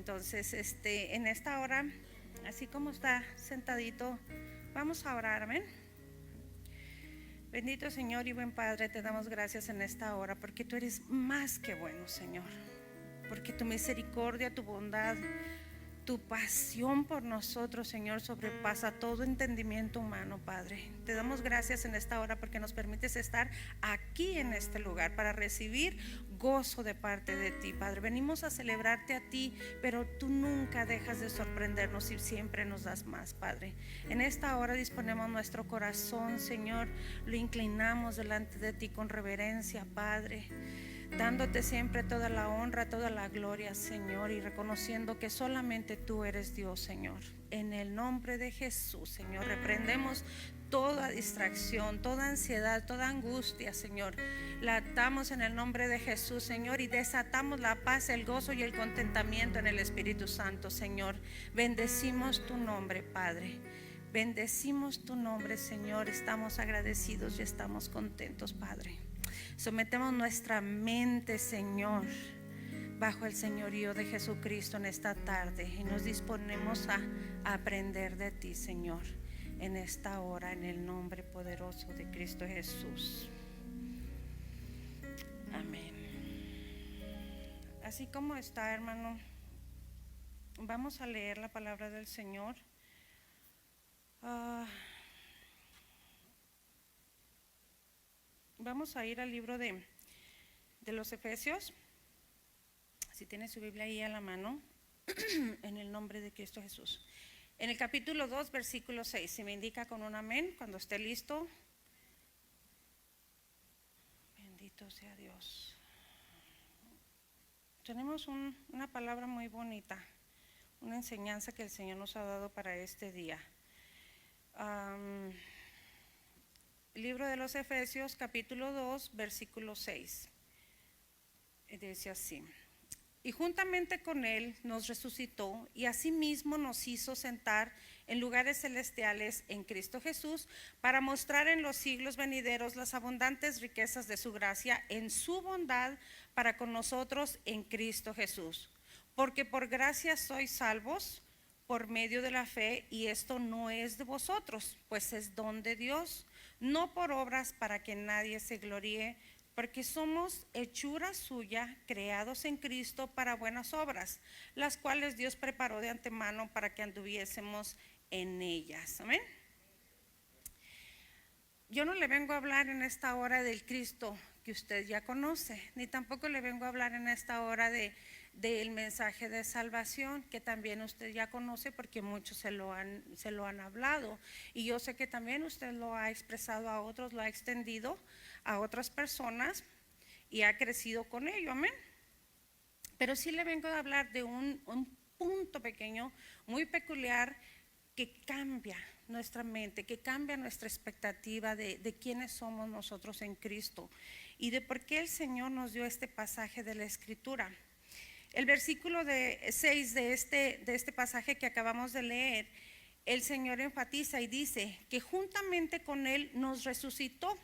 Entonces, en esta hora, así como está sentadito, vamos a orar, amén. Bendito Señor y buen Padre, te damos gracias en esta hora porque tú eres más que bueno, Señor. Porque tu misericordia, tu bondad, tu pasión por nosotros, Señor, sobrepasa todo entendimiento humano, Padre. Te damos gracias en esta hora porque nos permites estar aquí en este lugar para recibir gozo de parte de ti, Padre. Venimos a celebrarte a ti, pero tú nunca dejas de sorprendernos y siempre nos das más, Padre. En esta hora disponemos nuestro corazón, Señor, lo inclinamos delante de ti con reverencia, Padre, dándote siempre toda la honra, toda la gloria, Señor, y reconociendo que solamente tú eres Dios, Señor. En el nombre de Jesús, Señor, reprendemos toda distracción, toda ansiedad, toda angustia, Señor. La atamos en el nombre de Jesús, Señor, y desatamos la paz, el gozo y el contentamiento en el Espíritu Santo, Señor. Bendecimos tu nombre, Padre. Bendecimos tu nombre, Señor. Estamos agradecidos y estamos contentos, Padre. Sometemos nuestra mente, Señor, bajo el señorío de Jesucristo en esta tarde y nos disponemos a aprender de ti, Señor, en esta hora, en el nombre poderoso de Cristo Jesús. Amén. Así como está, hermano, vamos a leer la palabra del Señor. Vamos a ir al libro de los Efesios. Si tiene su Biblia ahí a la mano, en el nombre de Cristo Jesús. En el capítulo 2, versículo 6, si me indica con un amén cuando esté listo. Bendito sea Dios. Tenemos una palabra muy bonita, una enseñanza que el Señor nos ha dado para este día. Libro de los Efesios, capítulo 2, versículo 6. Dice así: y juntamente con él nos resucitó y asimismo nos hizo sentar en lugares celestiales en Cristo Jesús, para mostrar en los siglos venideros las abundantes riquezas de su gracia en su bondad para con nosotros en Cristo Jesús. Porque por gracia sois salvos por medio de la fe, y esto no es de vosotros, pues es don de Dios, no por obras, para que nadie se gloríe, porque somos hechura suya, creados en Cristo para buenas obras, las cuales Dios preparó de antemano para que anduviésemos en ellas. Amén. Yo no le vengo a hablar en esta hora del Cristo que usted ya conoce, ni tampoco le vengo a hablar en esta hora del mensaje de salvación que también usted ya conoce, porque muchos se lo han hablado, y yo sé que también usted lo ha expresado a otros, lo ha extendido a otras personas y ha crecido con ello, amén. Pero sí le vengo a hablar de un punto pequeño, muy peculiar, que cambia nuestra mente, que cambia nuestra expectativa de quiénes somos nosotros en Cristo y de por qué el Señor nos dio este pasaje de la Escritura. El versículo 6 de este pasaje que acabamos de leer, el Señor enfatiza y dice que juntamente con Él nos resucitó.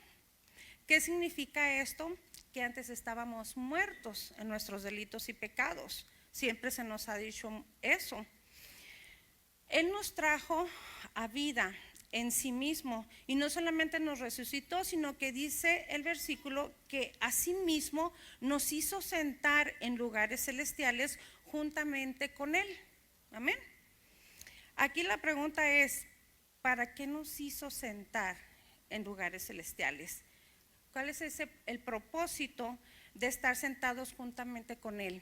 ¿Qué significa esto? Que antes estábamos muertos en nuestros delitos y pecados. Siempre se nos ha dicho eso. Él nos trajo a vida en sí mismo, y no solamente nos resucitó, sino que dice el versículo que asimismo nos hizo sentar en lugares celestiales juntamente con Él. Amén. Aquí la pregunta es: ¿para qué nos hizo sentar en lugares celestiales? ¿Cuál es el propósito de estar sentados juntamente con Él?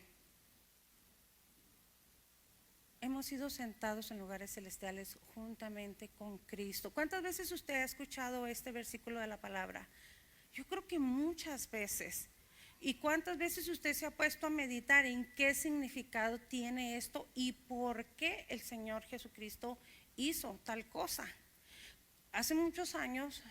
Hemos sido sentados en lugares celestiales juntamente con Cristo. ¿Cuántas veces usted ha escuchado este versículo de la palabra? Yo creo que muchas veces. ¿Y cuántas veces usted se ha puesto a meditar en qué significado tiene esto y por qué el Señor Jesucristo hizo tal cosa? Hace muchos años,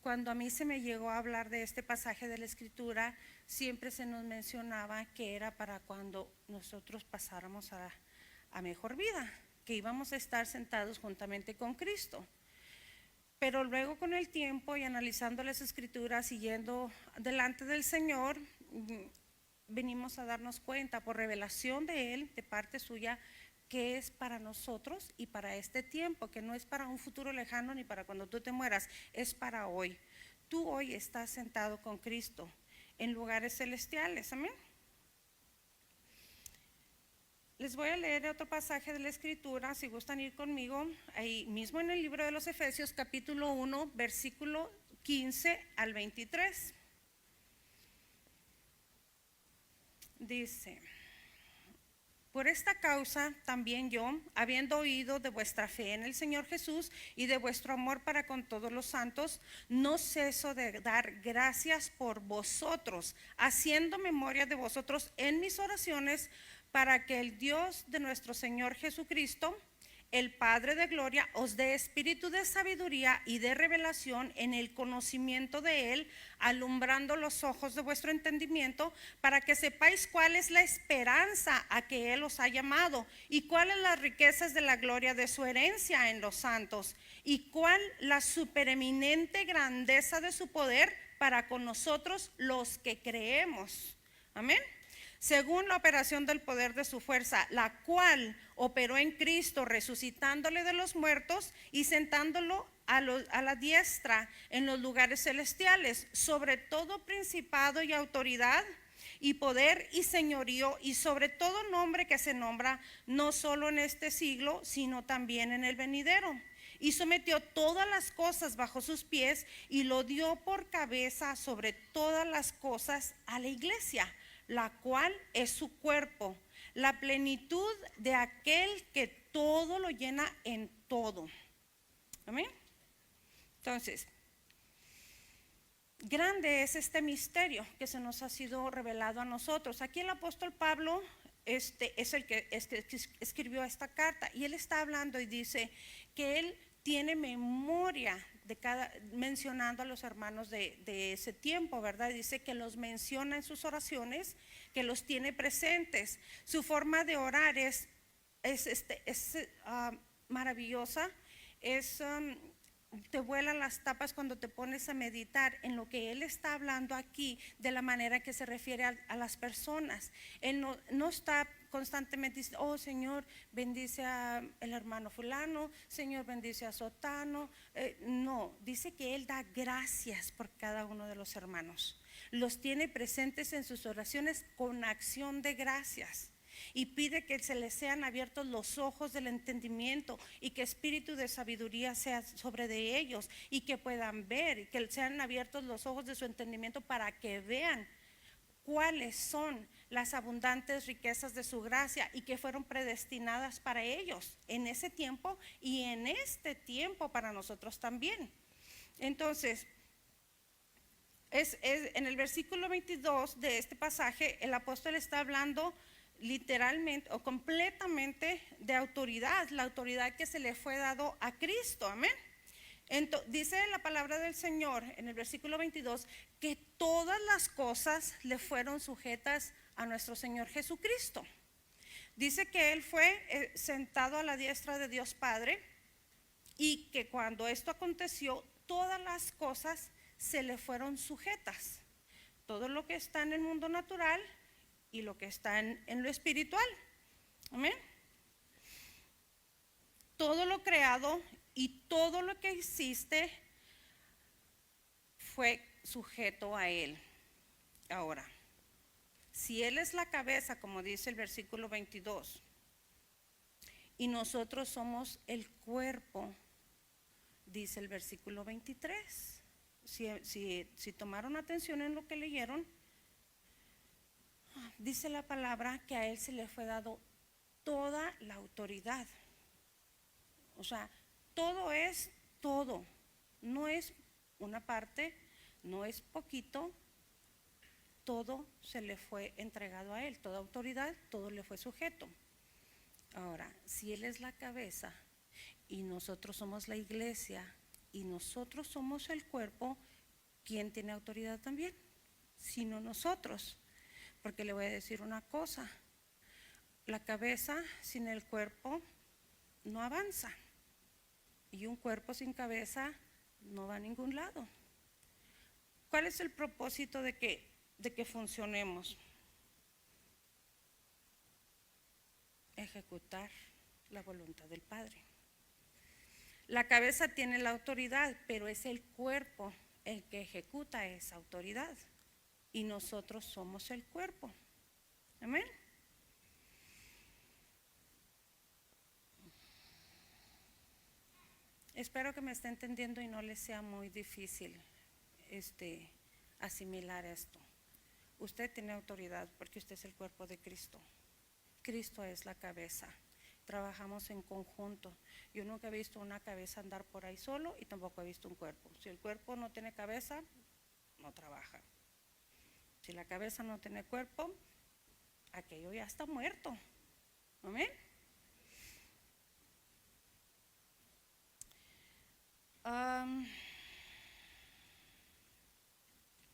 cuando a mí se me llegó a hablar de este pasaje de la Escritura, siempre se nos mencionaba que era para cuando nosotros pasáramos a mejor vida, que íbamos a estar sentados juntamente con Cristo. Pero luego, con el tiempo y analizando las Escrituras y yendo delante del Señor, venimos a darnos cuenta por revelación de Él, de parte suya, que es para nosotros y para este tiempo, que no es para un futuro lejano ni para cuando tú te mueras, es para hoy. Tú hoy estás sentado con Cristo en lugares celestiales, amén. Les voy a leer otro pasaje de la Escritura, si gustan ir conmigo, ahí mismo en el libro de los Efesios, capítulo 1, versículo 15 al 23. Dice: por esta causa también yo, habiendo oído de vuestra fe en el Señor Jesús y de vuestro amor para con todos los santos, no ceso de dar gracias por vosotros, haciendo memoria de vosotros en mis oraciones, para que el Dios de nuestro Señor Jesucristo, el Padre de gloria, os dé espíritu de sabiduría y de revelación en el conocimiento de Él, alumbrando los ojos de vuestro entendimiento, para que sepáis cuál es la esperanza a que Él os ha llamado, y cuáles las riquezas de la gloria de su herencia en los santos, y cuál la supereminente grandeza de su poder para con nosotros los que creemos. Amén. Según la operación del poder de su fuerza, la cual operó en Cristo, resucitándole de los muertos y sentándolo a la diestra en los lugares celestiales, sobre todo principado y autoridad y poder y señorío, y sobre todo nombre que se nombra, no solo en este siglo, sino también en el venidero. Y sometió todas las cosas bajo sus pies y lo dio por cabeza sobre todas las cosas a la iglesia, la cual es su cuerpo, la plenitud de aquel que todo lo llena en todo. Amén. Entonces, grande es este misterio que se nos ha sido revelado a nosotros. Aquí el apóstol Pablo es el que escribió esta carta, y él está hablando y dice que él tiene memoria de mencionando a los hermanos de ese tiempo, ¿verdad? Dice que los menciona en sus oraciones, que los tiene presentes. Su forma de orar es maravillosa, te vuelan las tapas cuando te pones a meditar en lo que él está hablando aquí, de la manera que se refiere a las personas. Él no está constantemente diciendo: oh Señor, bendice a el hermano fulano, Señor, bendice a sotano. No, dice que él da gracias por cada uno de los hermanos. Los tiene presentes en sus oraciones con acción de gracias. Y pide que se les sean abiertos los ojos del entendimiento, y que espíritu de sabiduría sea sobre de ellos, y que puedan ver, y que sean abiertos los ojos de su entendimiento para que vean cuáles son las abundantes riquezas de su gracia, y que fueron predestinadas para ellos en ese tiempo y en este tiempo para nosotros también. Entonces, en el versículo 22 de este pasaje, el apóstol está hablando literalmente o completamente de autoridad, la autoridad que se le fue dado a Cristo. Amén. Dice la palabra del Señor en el versículo 22 que todas las cosas le fueron sujetas a nuestro Señor Jesucristo. Dice que Él fue sentado a la diestra de Dios Padre, y que cuando esto aconteció, todas las cosas se le fueron sujetas. Todo lo que está en el mundo natural y lo que está en lo espiritual. Amén. Todo lo creado y todo lo que existe fue sujeto a Él. Ahora, si Él es la cabeza, como dice el versículo 22, y nosotros somos el cuerpo, dice el versículo 23. Si tomaron atención en lo que leyeron, dice la palabra que a Él se le fue dado toda la autoridad. O sea, todo es todo. No es una parte, no es poquito. Todo se le fue entregado a Él. Toda autoridad, todo le fue sujeto. Ahora, si Él es la cabeza y nosotros somos la iglesia y nosotros somos el cuerpo, ¿quién tiene autoridad también? Sino nosotros. Porque le voy a decir una cosa: la cabeza sin el cuerpo no avanza, y un cuerpo sin cabeza no va a ningún lado. ¿Cuál es el propósito de que funcionemos? ejecutar la voluntad del Padre. La cabeza tiene la autoridad, pero es el cuerpo el que ejecuta esa autoridad. Y nosotros somos el cuerpo. Amén. Espero que me esté entendiendo y no les sea muy difícil asimilar esto. Usted tiene autoridad porque usted es el cuerpo de Cristo. Cristo es la cabeza. Trabajamos en conjunto. Yo nunca he visto una cabeza andar por ahí solo y tampoco he visto un cuerpo. Si el cuerpo no tiene cabeza, no trabaja. Si la cabeza no tiene cuerpo, aquello ya está muerto. ¿Amén?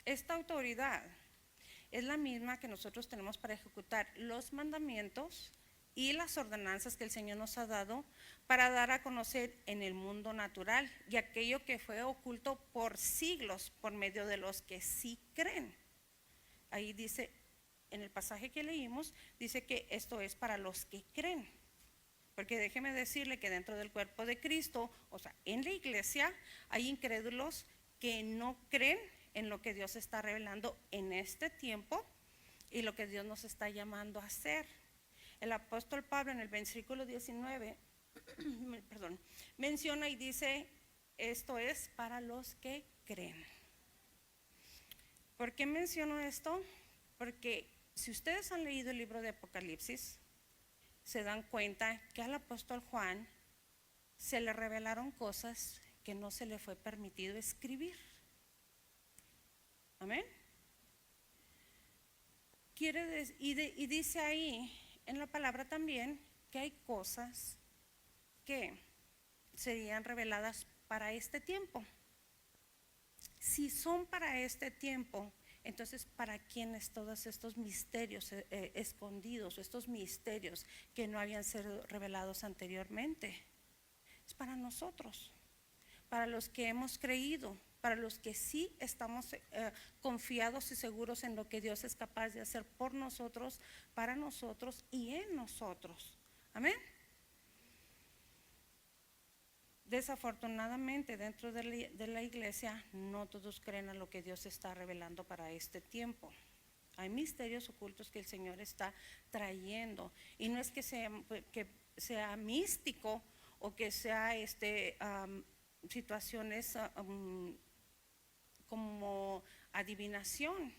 Esta autoridad es la misma que nosotros tenemos para ejecutar los mandamientos y las ordenanzas que el Señor nos ha dado para dar a conocer en el mundo natural y aquello que fue oculto por siglos por medio de los que sí creen. Ahí dice, en el pasaje que leímos, dice que esto es para los que creen. Porque déjeme decirle que dentro del cuerpo de Cristo, o sea, en la iglesia hay incrédulos que no creen en lo que Dios está revelando en este tiempo y lo que Dios nos está llamando a hacer. El apóstol Pablo en el versículo 19, menciona y dice, esto es para los que creen. ¿Por qué menciono esto? Porque si ustedes han leído el libro de Apocalipsis, se dan cuenta que al apóstol Juan se le revelaron cosas que no se le fue permitido escribir. Amén. Y dice ahí en la palabra también que hay cosas que serían reveladas para este tiempo. Si son para este tiempo, entonces ¿para quiénes todos estos misterios escondidos, estos misterios que no habían sido revelados anteriormente? Es para nosotros, para los que hemos creído, para los que sí estamos confiados y seguros en lo que Dios es capaz de hacer por nosotros, para nosotros y en nosotros. Amén. Desafortunadamente dentro de la iglesia no todos creen a lo que Dios está revelando para este tiempo. Hay misterios ocultos que el Señor está trayendo y no es que sea místico o que sea situaciones como adivinación.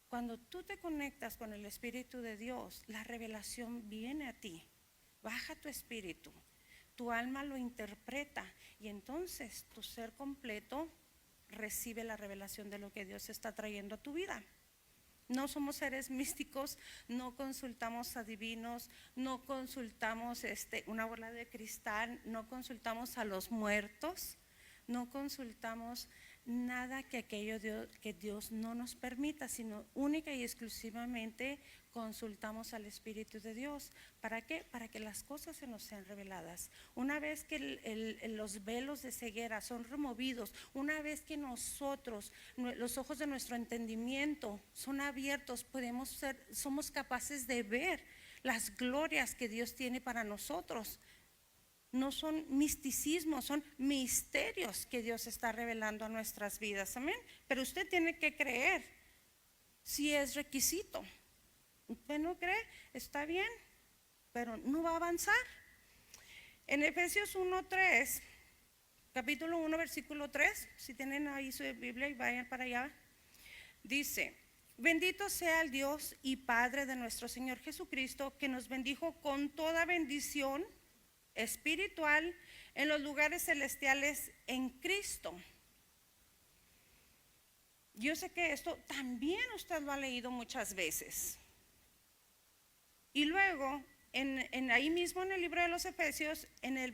Cuando tú te conectas con el Espíritu de Dios, la revelación viene a ti, baja tu espíritu. Tu alma lo interpreta y entonces tu ser completo recibe la revelación de lo que Dios está trayendo a tu vida. No somos seres místicos, no consultamos adivinos, no consultamos una bola de cristal, no consultamos a los muertos, no consultamos nada que que Dios no nos permita, sino única y exclusivamente consultamos al Espíritu de Dios. ¿Para qué? Para que las cosas se nos sean reveladas. Una vez que los velos de ceguera son removidos, una vez que nosotros, los ojos de nuestro entendimiento son abiertos, somos capaces de ver las glorias que Dios tiene para nosotros. No son misticismos, son misterios que Dios está revelando a nuestras vidas. Amén. Pero usted tiene que creer. Si es requisito. Usted no cree, está bien, pero no va a avanzar. En Efesios 1:3, capítulo 1, versículo 3, si tienen ahí su Biblia y vayan para allá, dice: bendito sea el Dios y Padre de nuestro Señor Jesucristo, que nos bendijo con toda bendición espiritual en los lugares celestiales en Cristo. Yo sé que esto también usted lo ha leído muchas veces. Y luego, ahí mismo en el libro de los Efesios, en el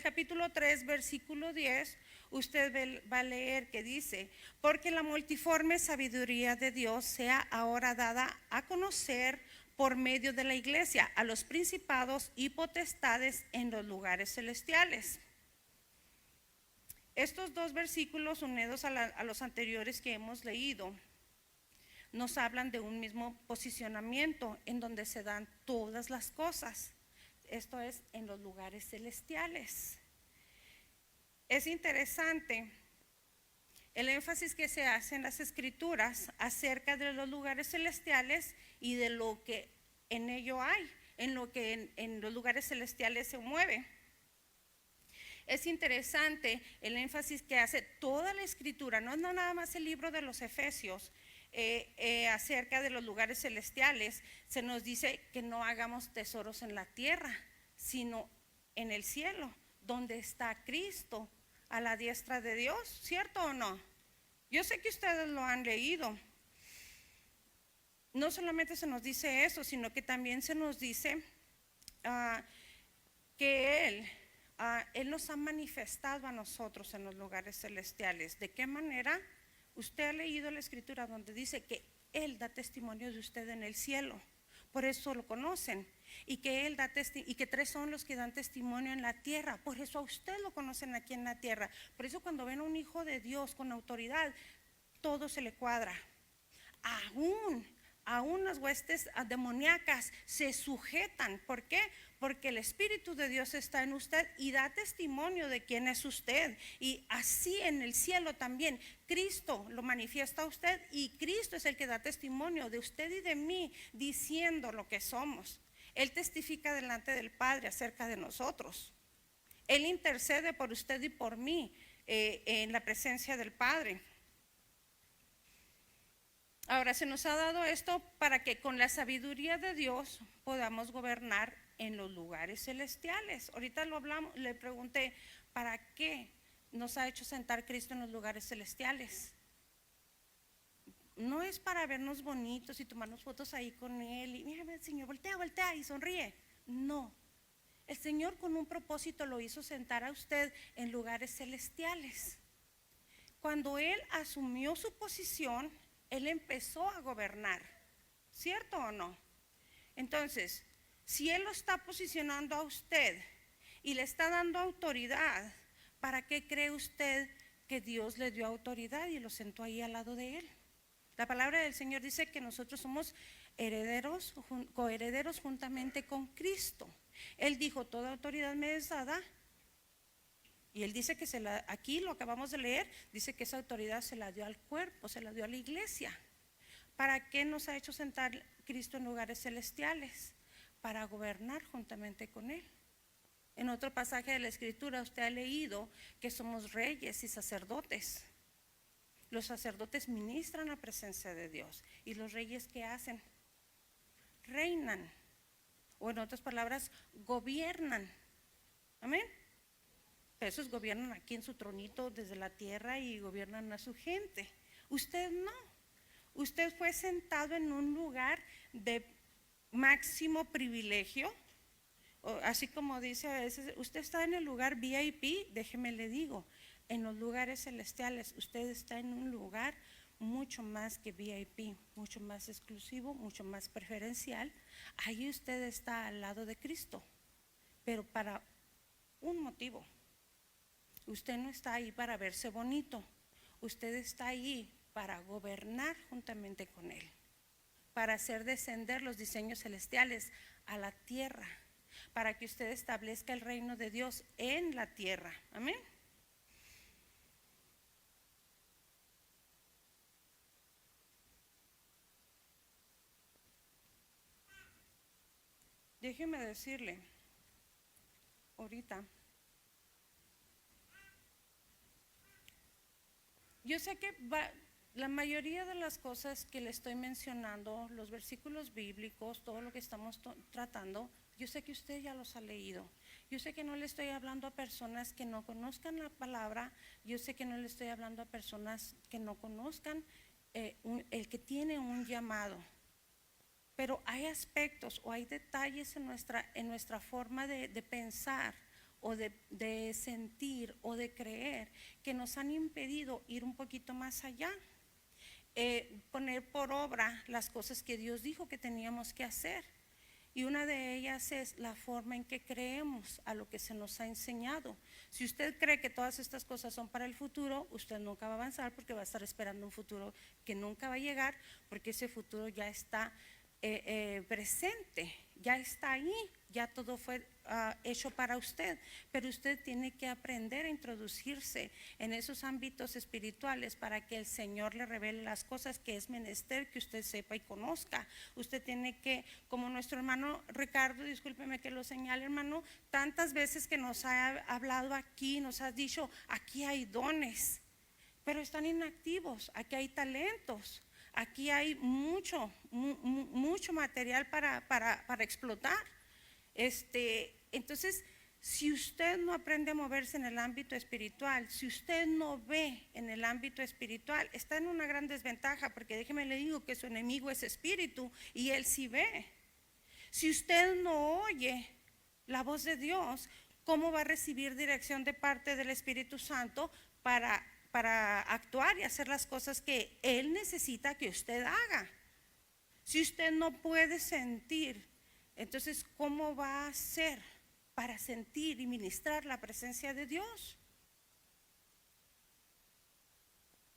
capítulo 3, versículo 10, usted va a leer que dice: porque la multiforme sabiduría de Dios sea ahora dada a conocer por medio de la iglesia a los principados y potestades en los lugares celestiales. Estos dos versículos unidos a los anteriores que hemos leído nos hablan de un mismo posicionamiento en donde se dan todas las cosas. Esto es en los lugares celestiales. Es interesante el énfasis que se hace en las escrituras acerca de los lugares celestiales y de lo que en ello hay, en lo que en los lugares celestiales se mueve. Es interesante el énfasis que hace toda la escritura, no es nada más el libro de los Efesios, acerca de los lugares celestiales. Se nos dice que no hagamos tesoros en la tierra, sino en el cielo, donde está Cristo a la diestra de Dios, ¿cierto o no? Yo sé que ustedes lo han leído. No solamente se nos dice eso, sino que también se nos dice que Él nos ha manifestado a nosotros en los lugares celestiales. ¿De qué manera? Usted ha leído la escritura donde dice que Él da testimonio de usted en el cielo, por eso lo conocen, y que Él y que 3 son los que dan testimonio en la tierra, por eso a usted lo conocen aquí en la tierra. Por eso cuando ven a un hijo de Dios con autoridad, todo se le cuadra. Aún las huestes demoníacas se sujetan. ¿Por qué? Porque el Espíritu de Dios está en usted y da testimonio de quién es usted. Y así en el cielo también, Cristo lo manifiesta a usted y Cristo es el que da testimonio de usted y de mí, diciendo lo que somos. Él testifica delante del Padre acerca de nosotros. Él intercede por usted y por mí en la presencia del Padre. Ahora, se nos ha dado esto para que con la sabiduría de Dios podamos gobernar en los lugares celestiales. Ahorita lo hablamos, le pregunté, ¿para qué nos ha hecho sentar Cristo en los lugares celestiales? No es para vernos bonitos y tomarnos fotos ahí con Él y mira, el Señor, voltea y sonríe. No, el Señor con un propósito lo hizo sentar a usted en lugares celestiales. Cuando Él asumió su posición, Él empezó a gobernar, ¿cierto o no? Entonces, si Él lo está posicionando a usted y le está dando autoridad, ¿para qué cree usted que Dios le dio autoridad y lo sentó ahí al lado de Él? La palabra del Señor dice que nosotros somos herederos, coherederos juntamente con Cristo. Él dijo, toda autoridad me es dada. Y Él dice que aquí lo acabamos de leer, dice que esa autoridad se la dio al cuerpo, se la dio a la iglesia. ¿Para qué nos ha hecho sentar Cristo en lugares celestiales? Para gobernar juntamente con Él. En otro pasaje de la Escritura usted ha leído que somos reyes y sacerdotes. Los sacerdotes ministran la presencia de Dios. ¿Y los reyes qué hacen? Reinan. O en otras palabras, gobiernan. Amén. Esos gobiernan aquí en su tronito desde la tierra y gobiernan a su gente. Usted no. Usted fue sentado en un lugar de máximo privilegio. Así como dice a veces, usted está en el lugar VIP, déjeme le digo, en los lugares celestiales, usted está en un lugar mucho más que VIP, mucho más exclusivo, mucho más preferencial. Ahí usted está al lado de Cristo, pero para un motivo. Usted no está ahí para verse bonito, usted está ahí para gobernar juntamente con Él, para hacer descender los diseños celestiales a la tierra, para que usted establezca el reino de Dios en la tierra. Amén. Déjeme decirle, ahorita, yo sé que la mayoría de las cosas que le estoy mencionando, los versículos bíblicos, todo lo que estamos tratando, yo sé que usted ya los ha leído. Yo sé que no le estoy hablando a personas que no conozcan la palabra. Yo sé que no le estoy hablando a personas que no conozcan el que tiene un llamado. Pero hay aspectos o hay detalles en nuestra forma de pensar o de sentir o de creer que nos han impedido ir un poquito más allá, poner por obra las cosas que Dios dijo que teníamos que hacer. Y una de ellas es la forma en que creemos a lo que se nos ha enseñado. Si usted cree que todas estas cosas son para el futuro, usted nunca va a avanzar porque va a estar esperando un futuro que nunca va a llegar, porque ese futuro ya está presente, ya está ahí, ya todo fue hecho para usted, pero usted tiene que aprender a introducirse en esos ámbitos espirituales para que el Señor le revele las cosas que es menester que usted sepa y conozca. Usted tiene que, como nuestro hermano Ricardo, discúlpeme que lo señale, hermano, tantas veces que nos ha hablado aquí, nos ha dicho, aquí hay dones, pero están inactivos, aquí hay talentos. Aquí hay mucho material para explotar. Entonces, si usted no aprende a moverse en el ámbito espiritual, si usted no ve en el ámbito espiritual, está en una gran desventaja, porque déjeme le digo que su enemigo es espíritu y él sí ve. Si usted no oye la voz de Dios, ¿cómo va a recibir dirección de parte del Espíritu Santo para actuar y hacer las cosas que Él necesita que usted haga? Si usted no puede sentir, entonces ¿cómo va a hacer para sentir y ministrar la presencia de Dios?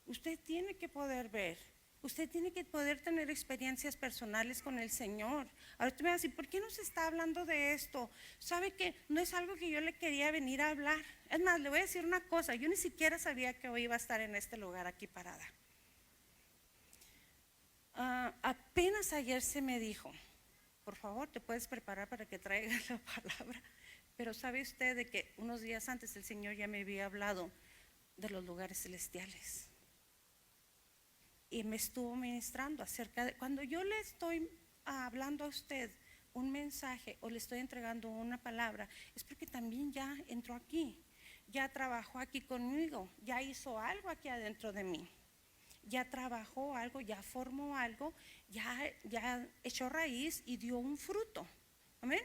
Usted tiene que poder ver, usted tiene que poder tener experiencias personales con el Señor. Ahora usted me va a decir, ¿por qué nos está hablando de esto? ¿Sabe que no es algo que yo le quería venir a hablar? Es más, le voy a decir una cosa, yo ni siquiera sabía que hoy iba a estar en este lugar aquí parada. Apenas ayer se me dijo, por favor, te puedes preparar para que traigas la palabra. Pero sabe usted de que unos días antes el Señor ya me había hablado de los lugares celestiales. Y me estuvo ministrando acerca de, cuando yo le estoy hablando a usted un mensaje o le estoy entregando una palabra, es porque también ya entró aquí, ya trabajó aquí conmigo, ya hizo algo aquí adentro de mí, ya trabajó algo, ya formó algo, ya echó raíz y dio un fruto. Amén.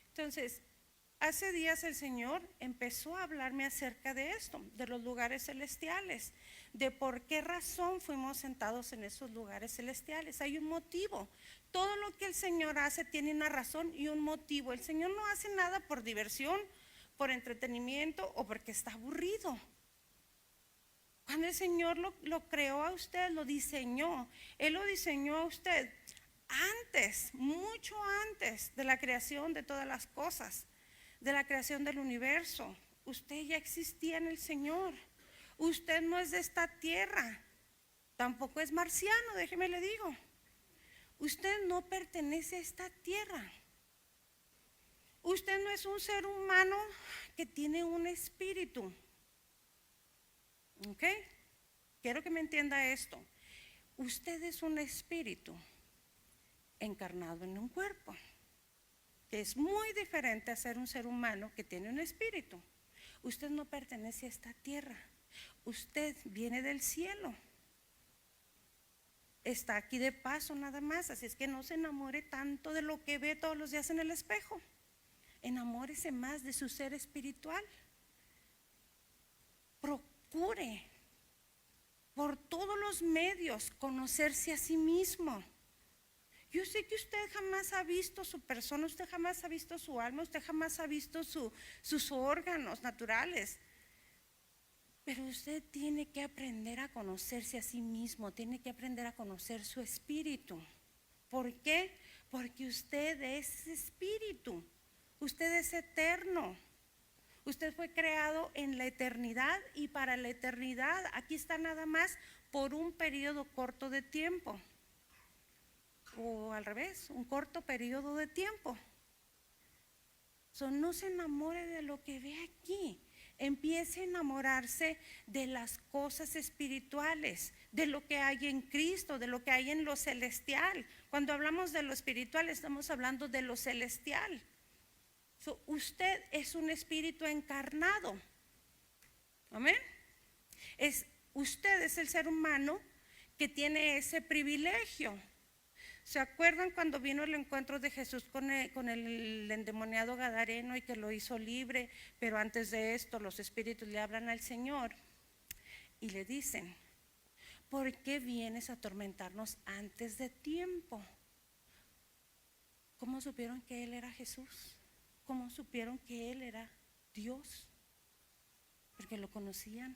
Entonces, hace días el Señor empezó a hablarme acerca de esto, de los lugares celestiales, de por qué razón fuimos sentados en esos lugares celestiales. Hay un motivo. Todo lo que el Señor hace tiene una razón y un motivo. El Señor no hace nada por diversión, por entretenimiento o porque está aburrido. Cuando el Señor lo creó a usted, lo diseñó. Él lo diseñó a usted antes, mucho antes de la creación de todas las cosas, de la creación del universo. Usted ya existía en el Señor. Usted no es de esta tierra, tampoco es marciano, déjeme le digo. Usted no pertenece a esta tierra. Usted no es un ser humano que tiene un espíritu. ¿Ok? Quiero que me entienda esto. Usted es un espíritu encarnado en un cuerpo, que es muy diferente a ser un ser humano que tiene un espíritu. Usted no pertenece a esta tierra. Usted viene del cielo. Está aquí de paso nada más, así es que no se enamore tanto de lo que ve todos los días en el espejo. Enamórese más de su ser espiritual. Procure por todos los medios conocerse a sí mismo. Yo sé que usted jamás ha visto su persona, usted jamás ha visto su alma, usted jamás ha visto sus órganos naturales. Pero usted tiene que aprender a conocerse a sí mismo, tiene que aprender a conocer su espíritu. ¿Por qué? Porque usted es espíritu, usted es eterno. Usted fue creado en la eternidad y para la eternidad. Aquí está nada más por un periodo corto de tiempo. O al revés, un corto periodo de tiempo. No se enamore de lo que ve aquí. Empiece a enamorarse de las cosas espirituales, de lo que hay en Cristo, de lo que hay en lo celestial. Cuando hablamos de lo espiritual, estamos hablando de lo celestial. Usted es un espíritu encarnado. Amén. Usted es el ser humano que tiene ese privilegio. ¿Se acuerdan cuando vino el encuentro de Jesús con el endemoniado gadareno y que lo hizo libre? Pero antes de esto los espíritus le hablan al Señor y le dicen: ¿por qué vienes a atormentarnos antes de tiempo? ¿Cómo supieron que Él era Jesús? ¿Cómo supieron que Él era Dios? Porque lo conocían,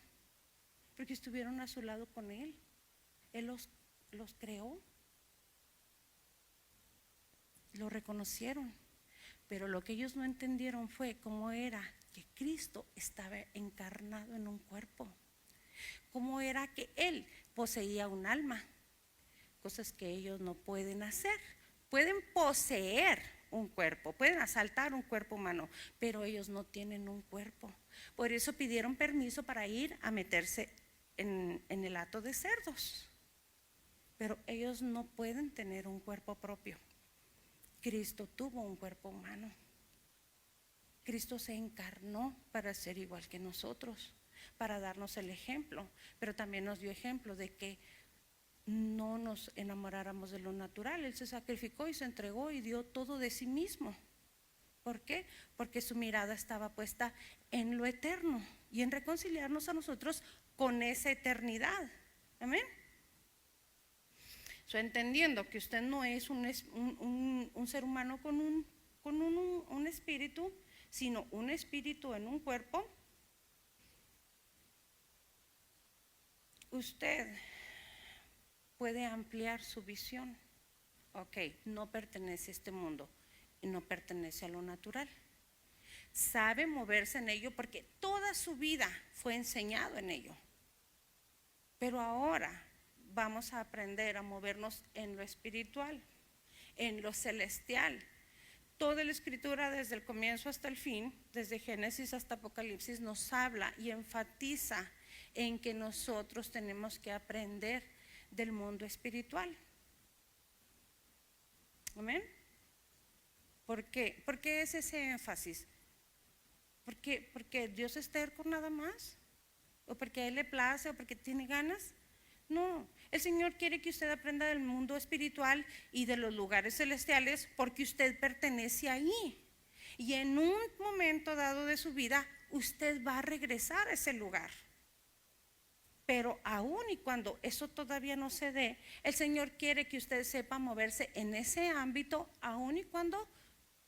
porque estuvieron a su lado con Él. Él los creó, lo reconocieron. Pero lo que ellos no entendieron fue cómo era que Cristo estaba encarnado en un cuerpo. Cómo era que Él poseía un alma. Cosas que ellos no pueden hacer. Pueden poseer un cuerpo, pueden asaltar un cuerpo humano, pero ellos no tienen un cuerpo. Por eso pidieron permiso para ir a meterse en el hato de cerdos. Pero ellos no pueden tener un cuerpo propio. Cristo tuvo un cuerpo humano. Cristo se encarnó para ser igual que nosotros, para darnos el ejemplo, pero también nos dio ejemplo de que no nos enamoráramos de lo natural. Él se sacrificó y se entregó y dio todo de sí mismo. ¿Por qué? Porque su mirada estaba puesta en lo eterno y en reconciliarnos a nosotros con esa eternidad. Amén. Entendiendo que usted no es un ser humano con un espíritu, sino un espíritu en un cuerpo, usted puede ampliar su visión. Ok, no pertenece a este mundo y no pertenece a lo natural. Sabe moverse en ello porque toda su vida fue enseñado en ello. Pero ahora vamos a aprender a movernos en lo espiritual, en lo celestial. Toda la escritura desde el comienzo hasta el fin, desde Génesis hasta Apocalipsis, nos habla y enfatiza en que nosotros tenemos que aprender del mundo espiritual. ¿Amén? ¿Por qué? ¿Por qué es ese énfasis? ¿Porque Dios es terco nada más? ¿O porque a Él le place? ¿O porque tiene ganas? No, el Señor quiere que usted aprenda del mundo espiritual y de los lugares celestiales porque usted pertenece ahí. Y en un momento dado de su vida, usted va a regresar a ese lugar. Pero aún y cuando eso todavía no se dé, el Señor quiere que usted sepa moverse en ese ámbito, aún y cuando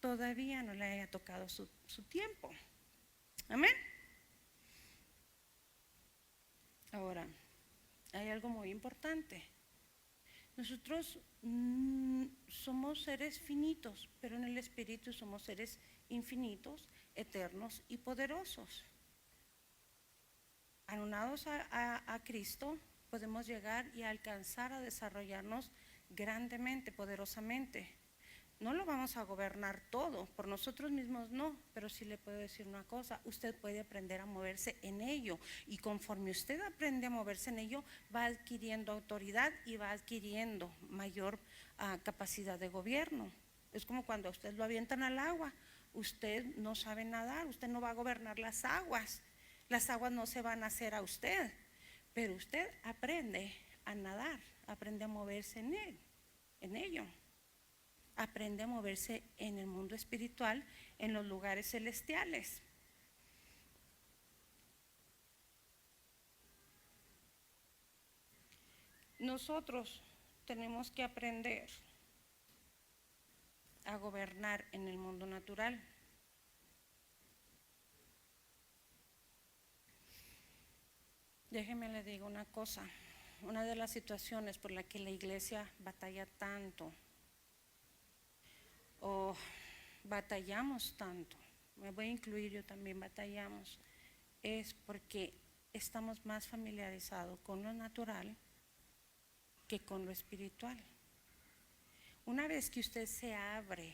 todavía no le haya tocado su tiempo. Amén. Ahora, hay algo muy importante. Nosotros somos seres finitos, pero en el espíritu somos seres infinitos, eternos y poderosos. Aunados a Cristo, podemos llegar y alcanzar a desarrollarnos grandemente, poderosamente. No lo vamos a gobernar todo, por nosotros mismos no, pero sí le puedo decir una cosa, usted puede aprender a moverse en ello y conforme usted aprende a moverse en ello, va adquiriendo autoridad y va adquiriendo mayor capacidad de gobierno. Es como cuando a usted lo avientan al agua, usted no sabe nadar, usted no va a gobernar las aguas no se van a hacer a usted, pero usted aprende a nadar, aprende a moverse en ello. Aprende a moverse en el mundo espiritual, en los lugares celestiales. Nosotros tenemos que aprender a gobernar en el mundo natural. Déjeme le digo una cosa, una de las situaciones por la que la iglesia batalla tanto, o batallamos tanto, me voy a incluir yo también, batallamos, es porque estamos más familiarizados con lo natural que con lo espiritual. Una vez que usted se abre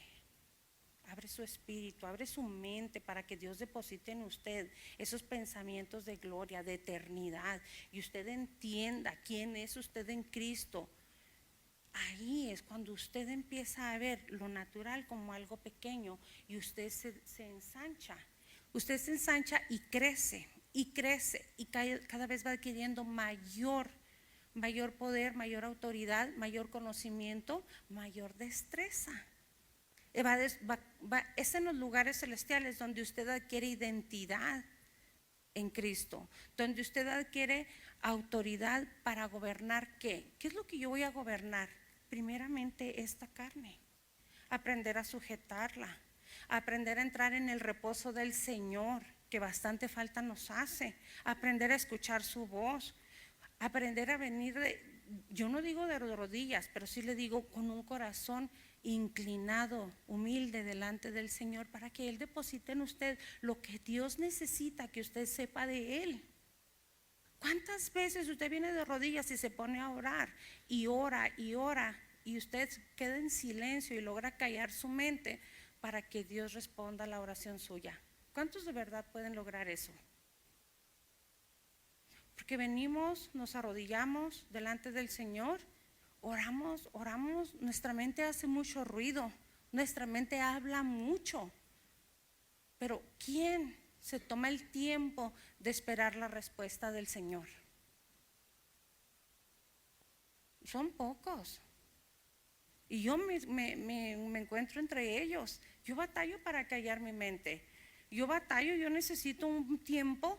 su espíritu, abre su mente para que Dios deposite en usted esos pensamientos de gloria, de eternidad, y usted entienda quién es usted en Cristo. Ahí es cuando usted empieza a ver lo natural como algo pequeño y usted se ensancha. Usted se ensancha y crece y cada vez va adquiriendo mayor poder, mayor autoridad, mayor conocimiento, mayor destreza. Es en los lugares celestiales donde usted adquiere identidad en Cristo, donde usted adquiere autoridad para gobernar. ¿Qué es lo que yo voy a gobernar? Primeramente esta carne. aprender a sujetarla, aprender a entrar en el reposo del Señor, que bastante falta nos hace, aprender a escuchar su voz, aprender a venir yo no digo de rodillas, pero sí le digo con un corazón inclinado, humilde delante del Señor, para que Él deposite en usted lo que Dios necesita que usted sepa de Él. ¿Cuántas veces usted viene de rodillas y se pone a orar y ora y ora y usted queda en silencio y logra callar su mente para que Dios responda a la oración suya? ¿Cuántos de verdad pueden lograr eso? Porque venimos, nos arrodillamos delante del Señor, oramos, nuestra mente hace mucho ruido, nuestra mente habla mucho, pero ¿quién se toma el tiempo de esperar la respuesta del Señor? Son pocos. Y yo me encuentro entre ellos. Yo batallo para callar mi mente. Yo necesito un tiempo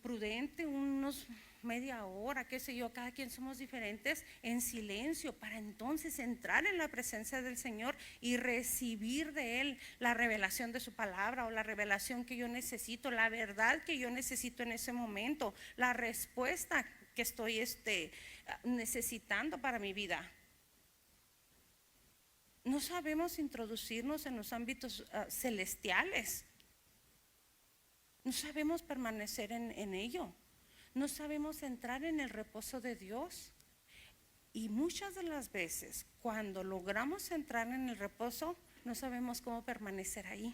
prudente, unos media hora, qué sé yo, cada quien somos diferentes, en silencio, para entonces entrar en la presencia del Señor y recibir de Él la revelación de su palabra, o la revelación que yo necesito, la verdad que yo necesito en ese momento, la respuesta que estoy necesitando para mi vida. No sabemos introducirnos en los ámbitos celestiales. No sabemos permanecer en ello. No sabemos entrar en el reposo de Dios. Y muchas de las veces, cuando logramos entrar en el reposo, no sabemos cómo permanecer ahí.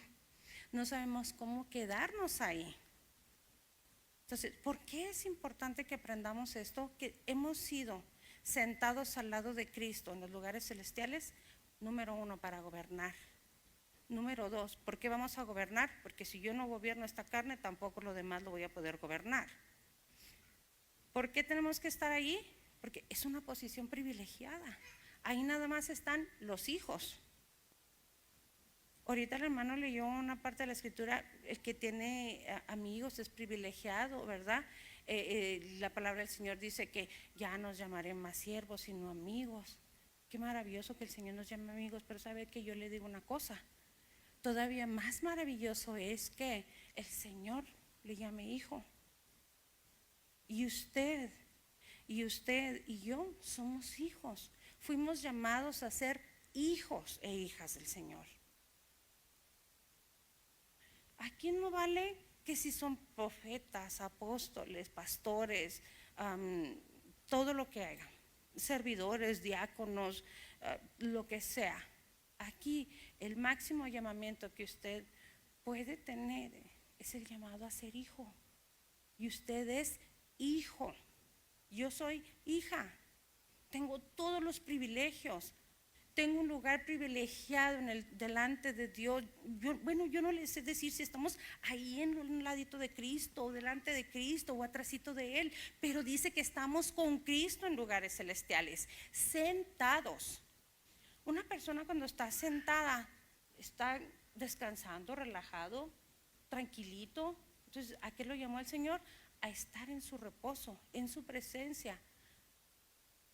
No sabemos cómo quedarnos ahí. Entonces, ¿por qué es importante que aprendamos esto? Que hemos sido sentados al lado de Cristo en los lugares celestiales, número 1, para gobernar. Número 2, ¿por qué vamos a gobernar? Porque si yo no gobierno esta carne, tampoco lo demás lo voy a poder gobernar. ¿Por qué tenemos que estar ahí? Porque es una posición privilegiada. Ahí nada más están los hijos. Ahorita el hermano leyó una parte de la escritura, el que tiene amigos es privilegiado, ¿verdad? La palabra del Señor dice que ya nos llamaré más siervos, sino amigos. Qué maravilloso que el Señor nos llame amigos, pero sabe que yo le digo una cosa. Todavía más maravilloso es que el Señor le llame hijo. Y usted y yo somos hijos. Fuimos llamados a ser hijos e hijas del Señor. Aquí no vale que si son profetas, apóstoles, pastores, todo lo que hagan, servidores, diáconos, lo que sea. Aquí el máximo llamamiento que usted puede tener es el llamado a ser hijo. Y usted es hijo. Yo soy hija. Tengo todos los privilegios. Tengo un lugar privilegiado delante de Dios. Yo no les sé decir si estamos ahí en un ladito de Cristo, o delante de Cristo, o atrásito de Él, pero dice que estamos con Cristo en lugares celestiales, sentados. Una persona cuando está sentada está descansando, relajado, tranquilito. Entonces, ¿a qué lo llamó el Señor? A estar en su reposo, en su presencia,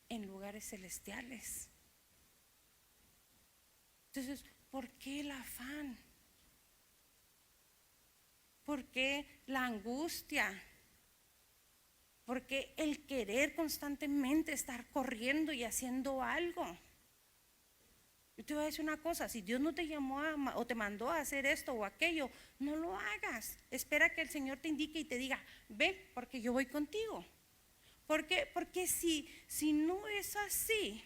en lugares celestiales. Entonces, ¿por qué el afán? ¿Por qué la angustia? ¿Por qué el querer constantemente estar corriendo y haciendo algo? Yo te voy a decir una cosa, si Dios no te llamó o te mandó a hacer esto o aquello, no lo hagas. Espera que el Señor te indique y te diga, ve, porque yo voy contigo. Porque si no es así,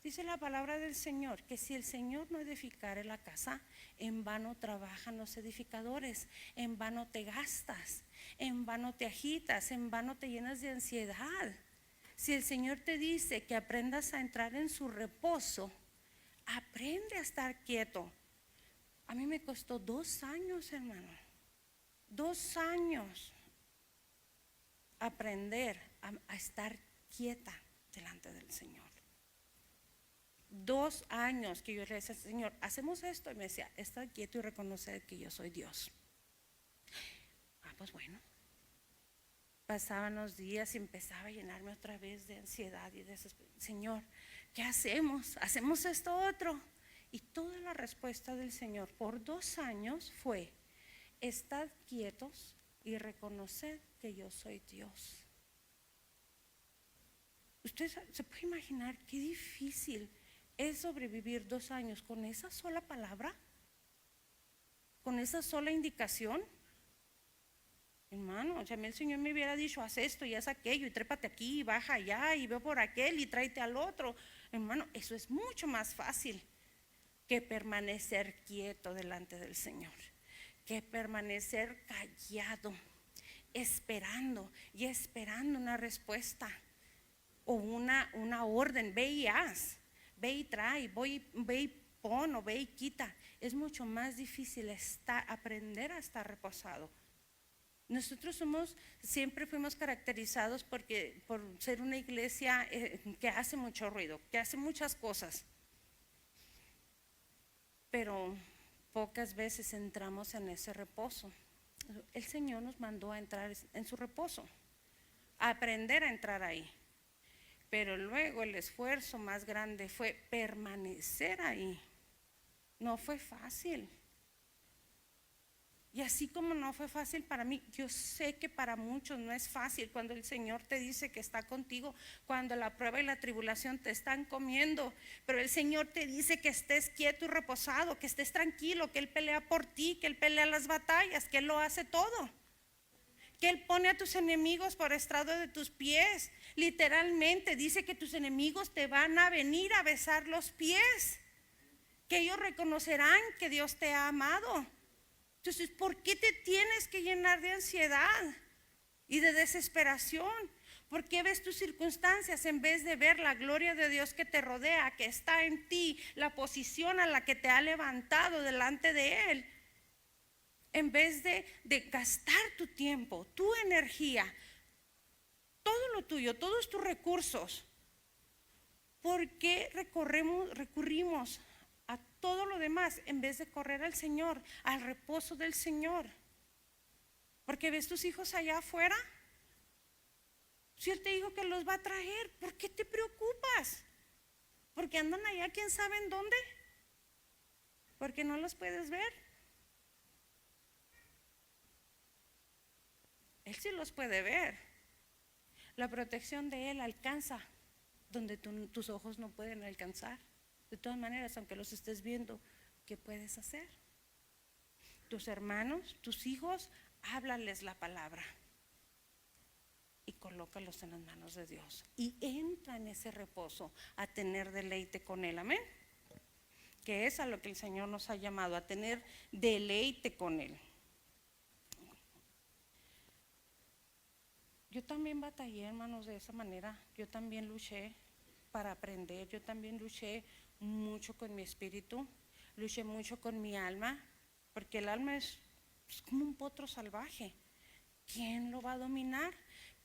dice la palabra del Señor, que si el Señor no edificare la casa, en vano trabajan los edificadores, en vano te gastas, en vano te agitas, en vano te llenas de ansiedad. Si el Señor te dice que aprendas a entrar en su reposo, aprende a estar quieto. A mí me costó 2 años, hermano, 2 años aprender a estar quieta delante del Señor. 2 años que yo le decía, Señor, hacemos esto, y me decía, estar quieto y reconocer que yo soy Dios. Pues bueno, pasaban los días y empezaba a llenarme otra vez de ansiedad y de desesperación. Señor, ¿qué hacemos? ¿Hacemos esto otro? Y toda la respuesta del Señor por 2 años fue: estad quietos y reconoced que yo soy Dios. Usted se puede imaginar qué difícil es sobrevivir 2 años con esa sola palabra, con esa sola indicación. Hermano, si a mí el Señor me hubiera dicho: haz esto y haz aquello, y trépate aquí y baja allá y ve por aquel y tráete al otro, hermano, eso es mucho más fácil que permanecer quieto delante del Señor, que permanecer callado, esperando y esperando una respuesta o una orden. Ve y haz, ve y trae, ve y pon, o ve y quita. Es mucho más difícil aprender a estar reposado. Nosotros siempre fuimos caracterizados por ser una iglesia que hace mucho ruido, que hace muchas cosas, pero pocas veces entramos en ese reposo. El Señor nos mandó a entrar en su reposo, a aprender a entrar ahí. Pero luego el esfuerzo más grande fue permanecer ahí. No fue fácil. Y así como no fue fácil para mí, yo sé que para muchos no es fácil cuando el Señor te dice que está contigo, cuando la prueba y la tribulación te están comiendo, pero el Señor te dice que estés quieto y reposado, que estés tranquilo, que Él pelea por ti, que Él pelea las batallas, que Él lo hace todo, que Él pone a tus enemigos por estrado de tus pies. Literalmente dice que tus enemigos te van a venir a besar los pies, que ellos reconocerán que Dios te ha amado. Entonces, ¿por qué te tienes que llenar de ansiedad y de desesperación? ¿Por qué ves tus circunstancias en vez de ver la gloria de Dios que te rodea, que está en ti, la posición a la que te ha levantado delante de Él? En vez de gastar tu tiempo, tu energía, todo lo tuyo, todos tus recursos, ¿por qué recurrimos a todo lo demás en vez de correr al Señor, al reposo del Señor? Porque ves tus hijos allá afuera. Si Él te dijo que los va a traer, ¿por qué te preocupas? Porque andan allá, quién sabe en dónde, porque no los puedes ver. Él sí los puede ver. La protección de Él alcanza donde tus ojos no pueden alcanzar. De todas maneras, aunque los estés viendo, ¿qué puedes hacer? Tus hermanos, tus hijos, háblales la palabra y colócalos en las manos de Dios y entra en ese reposo a tener deleite con Él. Amén. Que es a lo que el Señor nos ha llamado, a tener deleite con Él. Yo también batallé, hermanos, de esa manera. Yo también luché para aprender. Yo también luché mucho con mi espíritu, luché mucho con mi alma, porque el alma es como un potro salvaje. ¿Quién lo va a dominar?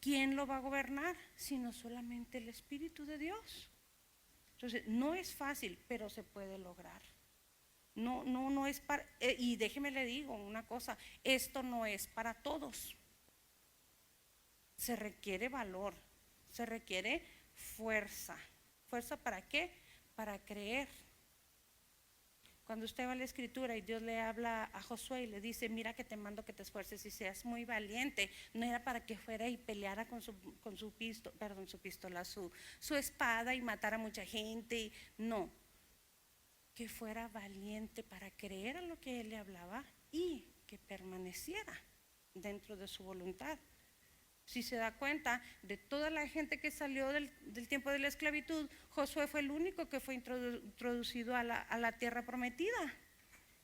¿Quién lo va a gobernar? Sino solamente el Espíritu de Dios. Entonces, no es fácil, pero se puede lograr. No es para, y déjeme le digo una cosa, esto no es para todos. Se requiere valor, se requiere fuerza. ¿Fuerza para qué? Para creer. Cuando usted va a la escritura y Dios le habla a Josué y le dice: mira que te mando que te esfuerces y seas muy valiente, no era para que fuera y peleara con su pistola, su espada y matara a mucha gente, no, que fuera valiente para creer a lo que Él le hablaba y que permaneciera dentro de su voluntad. Si se da cuenta, de toda la gente que salió del tiempo de la esclavitud, Josué fue el único que fue introducido a la tierra prometida.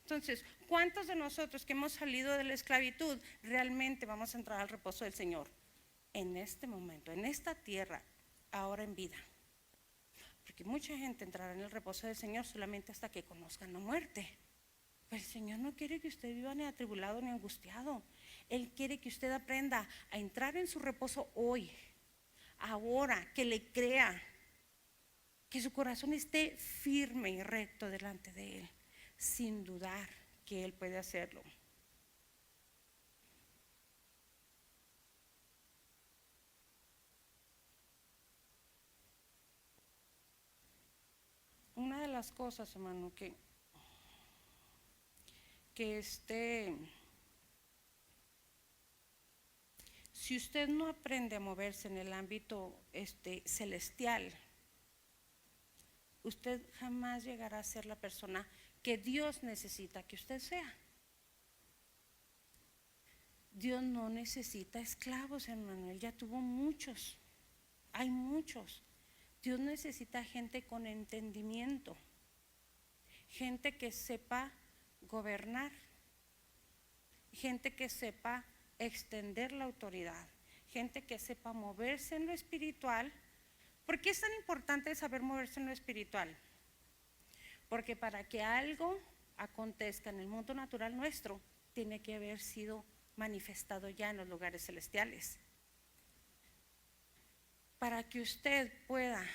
Entonces, ¿cuántos de nosotros que hemos salido de la esclavitud realmente vamos a entrar al reposo del Señor? En este momento, en esta tierra, ahora en vida. Porque mucha gente entrará en el reposo del Señor solamente hasta que conozcan la muerte. Pero el Señor no quiere que usted viva ni atribulado ni angustiado. Él quiere que usted aprenda a entrar en su reposo hoy, ahora, que le crea, que su corazón esté firme y recto delante de Él, sin dudar que Él puede hacerlo. Una de las cosas, hermano, que que si usted no aprende a moverse en el ámbito celestial, usted jamás llegará a ser la persona que Dios necesita que usted sea. Dios no necesita esclavos, hermano, Él ya tuvo muchos, hay muchos. Dios necesita gente con entendimiento, gente que sepa gobernar, gente que sepa extender la autoridad, gente que sepa moverse en lo espiritual. ¿Por qué es tan importante saber moverse en lo espiritual? Porque para que algo acontezca en el mundo natural nuestro, tiene que haber sido manifestado ya en los lugares celestiales. Para que usted pueda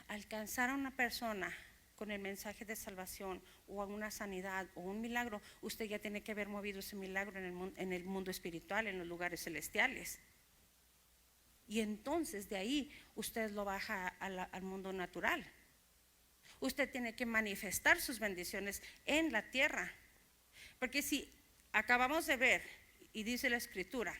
alcanzar a una persona con el mensaje de salvación o a una sanidad o un milagro, usted ya tiene que haber movido ese milagro en el mundo espiritual, en los lugares celestiales. Y entonces de ahí usted lo baja al mundo natural. Usted tiene que manifestar sus bendiciones en la tierra. Porque si acabamos de ver, y dice la Escritura,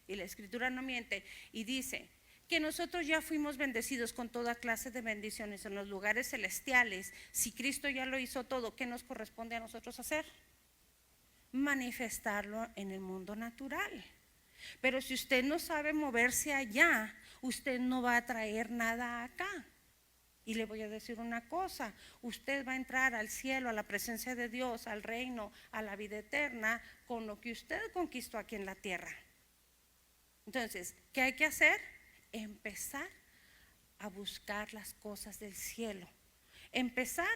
y la Escritura no miente, y dice que nosotros ya fuimos bendecidos con toda clase de bendiciones en los lugares celestiales. Si Cristo ya lo hizo todo, ¿qué nos corresponde a nosotros hacer? Manifestarlo en el mundo natural. Pero si usted no sabe moverse allá, usted no va a traer nada acá. Y le voy a decir una cosa, usted va a entrar al cielo, a la presencia de Dios, al reino, a la vida eterna, con lo que usted conquistó aquí en la tierra. Entonces, ¿qué hay que hacer? Empezar a buscar las cosas del cielo, empezar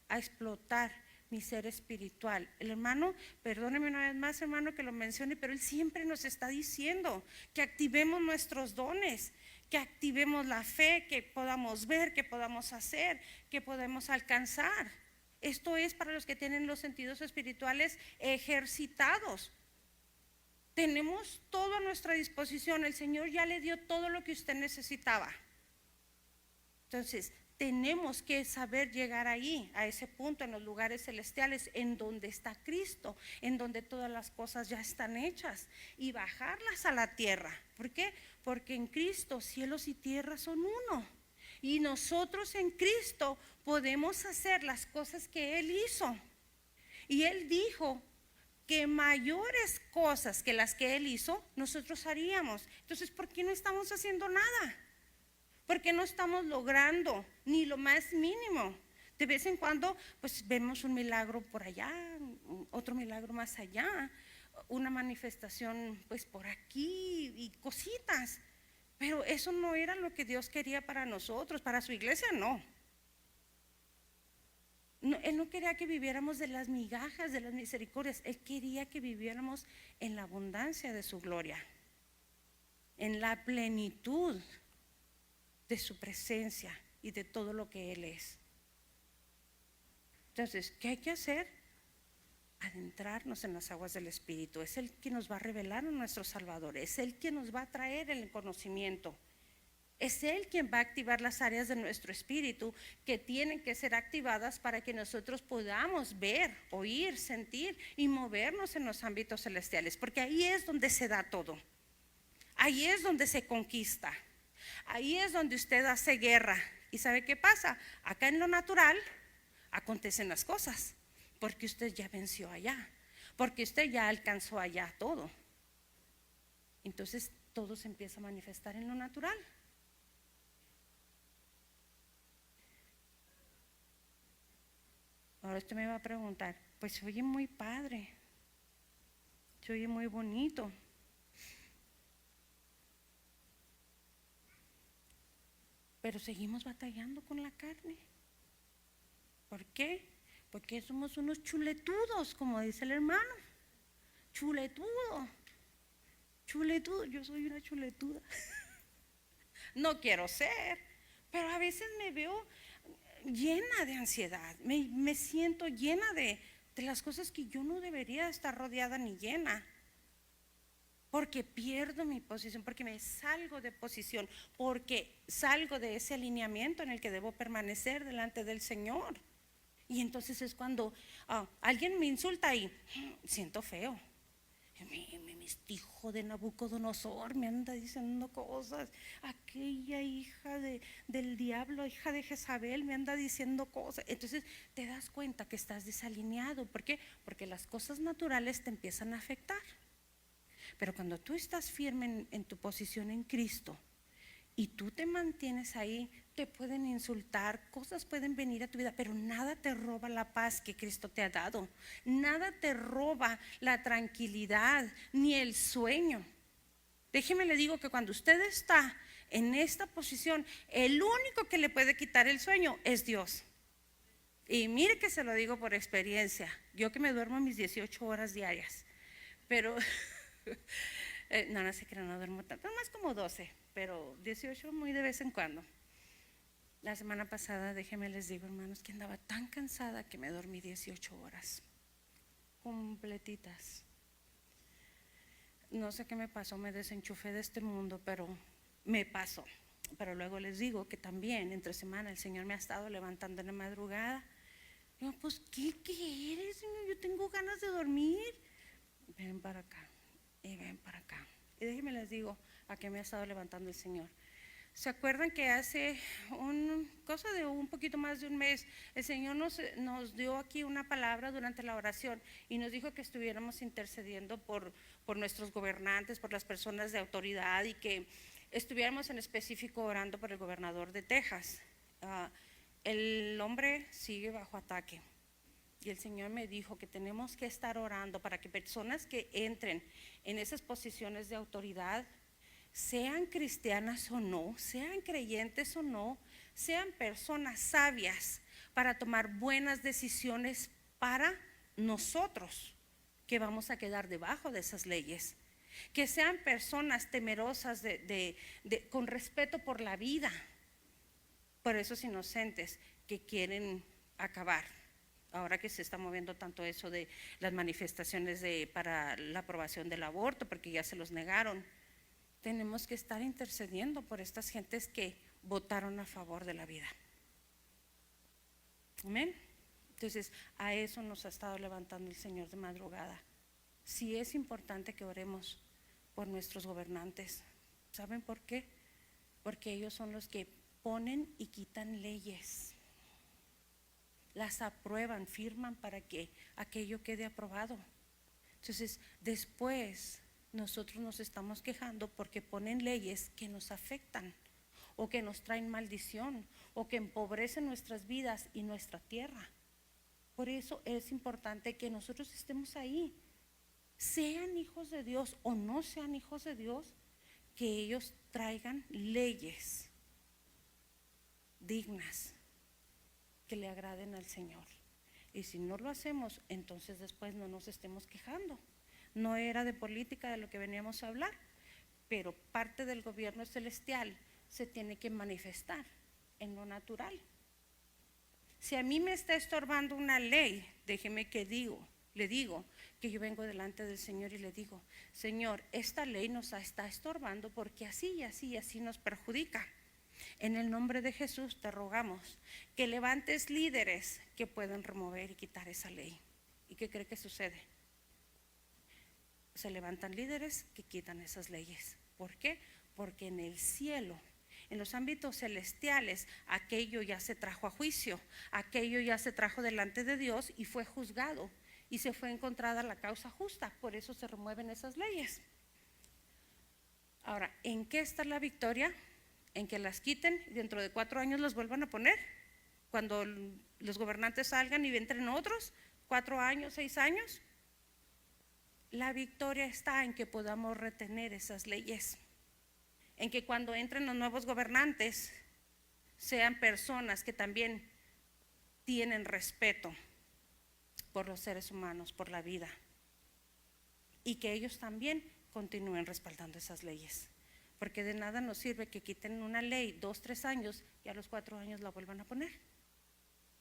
a explotar mi ser espiritual. El hermano, perdóneme una vez más, hermano, que lo mencione, pero él siempre nos está diciendo que activemos nuestros dones, que activemos la fe, que podamos ver, que podamos hacer, que podemos alcanzar. Esto es para los que tienen los sentidos espirituales ejercitados. Tenemos todo a nuestra disposición, el Señor ya le dio todo lo que usted necesitaba. Entonces, tenemos que saber llegar ahí, a ese punto, en los lugares celestiales, en donde está Cristo, en donde todas las cosas ya están hechas, y bajarlas a la tierra. ¿Por qué? Porque en Cristo cielos y tierra son uno, y nosotros en Cristo podemos hacer las cosas que Él hizo. Y Él dijo que mayores cosas que las que Él hizo, nosotros haríamos. Entonces, ¿por qué no estamos haciendo nada? ¿Por qué no estamos logrando ni lo más mínimo? De vez en cuando, pues vemos un milagro por allá, otro milagro más allá, una manifestación pues por aquí y cositas. Pero eso no era lo que Dios quería para nosotros, para su iglesia no. Él no quería que viviéramos de las migajas, de las misericordias. Él quería que viviéramos en la abundancia de su gloria, en la plenitud de su presencia y de todo lo que Él es. Entonces, ¿qué hay que hacer? Adentrarnos en las aguas del Espíritu. Es Él quien nos va a revelar a nuestro Salvador, es Él quien nos va a traer el conocimiento. Es Él quien va a activar las áreas de nuestro espíritu que tienen que ser activadas para que nosotros podamos ver, oír, sentir y movernos en los ámbitos celestiales, porque ahí es donde se da todo. Ahí es donde se conquista. Ahí es donde usted hace guerra. ¿Y sabe qué pasa? Acá en lo natural acontecen las cosas, porque usted ya venció allá, porque usted ya alcanzó allá todo. Entonces todo se empieza a manifestar en lo natural. Ahora usted me va a preguntar, pues se oye muy padre, se oye muy bonito. Pero seguimos batallando con la carne. ¿Por qué? Porque somos unos chuletudos, como dice el hermano. Chuletudo. Chuletudo, yo soy una chuletuda. No quiero ser, pero a veces me veo llena de ansiedad, me siento llena de las cosas que yo no debería estar rodeada ni llena, porque pierdo mi posición, porque me salgo de posición, porque salgo de ese alineamiento en el que debo permanecer delante del Señor. Y entonces es cuando alguien me insulta y siento feo. Este hijo de Nabucodonosor me anda diciendo cosas. Aquella hija del diablo, hija de Jezabel, me anda diciendo cosas. Entonces te das cuenta que estás desalineado. ¿Por qué? Porque las cosas naturales te empiezan a afectar. Pero cuando tú estás firme en tu posición en Cristo y tú te mantienes ahí, te pueden insultar, cosas pueden venir a tu vida, pero nada te roba la paz que Cristo te ha dado. Nada te roba la tranquilidad ni el sueño. Déjeme le digo que cuando usted está en esta posición, el único que le puede quitar el sueño es Dios. Y mire que se lo digo por experiencia. Yo que me duermo mis 18 horas diarias, pero no sé que no duermo tanto, más como 12, pero 18 muy de vez en cuando. La semana pasada, déjenme les digo, hermanos, que andaba tan cansada que me dormí 18 horas completitas. No sé qué me pasó, me desenchufé de este mundo, pero me pasó. Pero luego les digo que también entre semana el Señor me ha estado levantando en la madrugada. Digo, pues ¿qué eres, Señor? Yo tengo ganas de dormir. Ven para acá y ven para acá. Y déjenme les digo a qué me ha estado levantando el Señor. ¿Se acuerdan que hace cosa de un poquito más de un mes el Señor nos dio aquí una palabra durante la oración y nos dijo que estuviéramos intercediendo por nuestros gobernantes, por las personas de autoridad, y que estuviéramos en específico orando por el gobernador de Texas? El hombre sigue bajo ataque y el Señor me dijo que tenemos que estar orando para que personas que entren en esas posiciones de autoridad, sean cristianas o no, sean creyentes o no, sean personas sabias para tomar buenas decisiones para nosotros que vamos a quedar debajo de esas leyes, que sean personas temerosas con respeto por la vida, por esos inocentes que quieren acabar. Ahora que se está moviendo tanto eso de las manifestaciones para la aprobación del aborto, porque ya se los negaron. Tenemos que estar intercediendo por estas gentes que votaron a favor de la vida. Amén. Entonces a eso nos ha estado levantando el Señor de madrugada. Sí es importante que oremos por nuestros gobernantes. ¿Saben por qué? Porque ellos son los que ponen y quitan leyes, las aprueban, firman para que aquello quede aprobado. Entonces después nosotros nos estamos quejando porque ponen leyes que nos afectan o que nos traen maldición o que empobrecen nuestras vidas y nuestra tierra. Por eso es importante que nosotros estemos ahí, sean hijos de Dios o no sean hijos de Dios, que ellos traigan leyes dignas que le agraden al Señor. Y si no lo hacemos, entonces después no nos estemos quejando. No era de política de lo que veníamos a hablar, pero parte del gobierno celestial se tiene que manifestar en lo natural. Si a mí me está estorbando una ley, déjeme que le digo que yo vengo delante del Señor y le digo: Señor, esta ley nos está estorbando porque así y así y así nos perjudica. En el nombre de Jesús te rogamos que levantes líderes que puedan remover y quitar esa ley. ¿Y qué cree que sucede? Se levantan líderes que quitan esas leyes. ¿Por qué? Porque en el cielo, en los ámbitos celestiales, aquello ya se trajo a juicio, aquello ya se trajo delante de Dios y fue juzgado y se fue encontrada la causa justa. Por eso se remueven esas leyes. Ahora, ¿en qué está la victoria? En que las quiten y dentro de 4 años las vuelvan a poner. Cuando los gobernantes salgan y entren otros, 4 años, 6 años. La victoria está en que podamos retener esas leyes, en que cuando entren los nuevos gobernantes sean personas que también tienen respeto por los seres humanos, por la vida, y que ellos también continúen respaldando esas leyes, porque de nada nos sirve que quiten una ley 2, 3 años y a los 4 años la vuelvan a poner.